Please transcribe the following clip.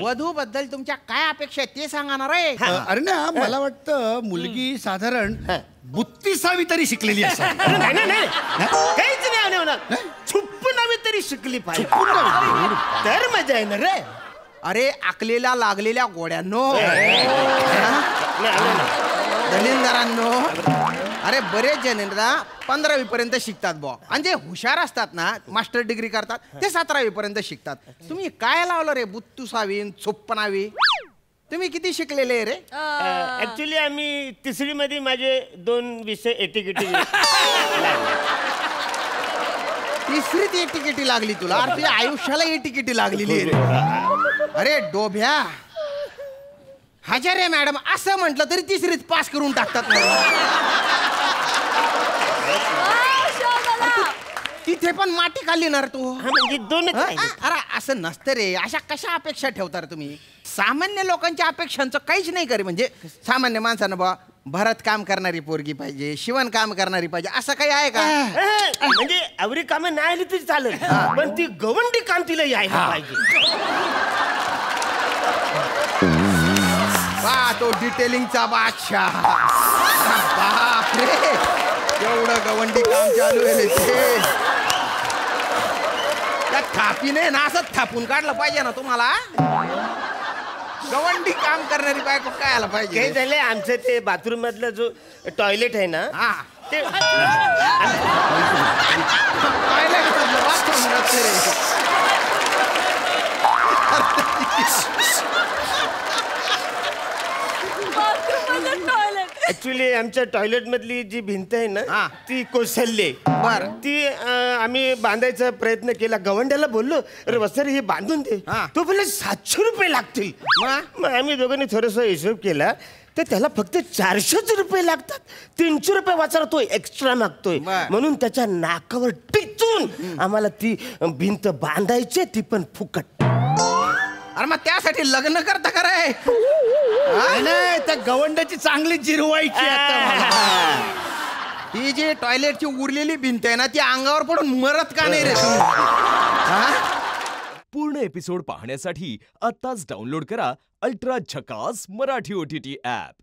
वधू बद्दल तुमच्या काय अपेक्षा आहेत ते सांगा ना रे. अरे ना मला वाटतं मुलगी साधारण 32वी तरी शिकलेली असावी. नाही नाही नाही काहीच नाही होणार. छुप्पनावी तरी शिकली पाहिजे तर मजा येणार रे. अरे आकलेल्या लागलेल्या गोड्यांनो, दलिंदरांनो, अरे बरेच जण ना 15वी पर्यंत शिकतात बुवा, आणि जे हुशार असतात ना मास्टर डिग्री करतात ते 17वी पर्यंत शिकतात. तुम्ही काय लावलं रे 32वी 56वी? तुम्ही किती शिकलेले रे? ऍक्च्युली आम्ही 3री मध्ये माझे 2 विषय एटीकेटी. 3रीत एटीकेटी लागली तुला? अरे तुझ्या आयुष्याला एटीकेटी लागलेली रे. अरे डोभ्या, हजारे मॅडम असं म्हटलं तरी 3रीत पास करून टाकतात. तिथे पण माती खाल्ली ना तू. म्हणजे 2च. अरे असं नसतं रे. अशा कशा अपेक्षा ठेवता रे तुम्ही? सामान्य लोकांच्या अपेक्षांचं काहीच नाही करे. म्हणजे सामान्य माणसानं बा भरत काम करणारी पोरगी पाहिजे, शिवण काम करणारी पाहिजे, असं काही आहे का? म्हणजे आवरी कामं नाही आली तरी चालेल, पण ती गवंडी काम तिला यायला पाहिजे. बा तो डिटेलिंगचा बादशाह. बापरे, एवढं गवंडी काम चालू आहे रे ते. त्या थापीने ना असं थापून काढलं पाहिजे ना तुम्हाला. गवंडी काम करणारी बायको काय आला पाहिजे? काय झालंय आमचं ते बाथरूम मधलं जो टॉयलेट आहे ना ते टॉयलेट मधलं बाथरूम नसते रे. ऍक्च्युली आमच्या टॉयलेट मधली जी भिंत आहे ना ती कोसळली. बर, ती आम्ही बांधायचा प्रयत्न केला. गवंड्याला बोललो अरे वसर हे बांधून दे. तो बोलले 700 रुपये लागतील. मग आम्ही दोघांनी थोडस हिशोब केला तर त्याला फक्त 400 रुपये लागतात. 300 रुपये वाचायला तो एक्स्ट्रा मागतोय. म्हणून त्याच्या नाकावर टिचून आम्हाला ती भिंत बांधायची, ती पण फुकट. अरे मग त्यासाठी लग्न करता का रे? नाही त्या गवंडाची चांगली जिरवायची आता. ही जी टॉयलेटची उरलेली भिंत आहे ना ती अंगावर पडून मरत का नाही रे तुम्ही? पूर्ण एपिसोड पाहण्यासाठी आताच डाउनलोड करा अल्ट्रा झकास मराठी OTT ॲप.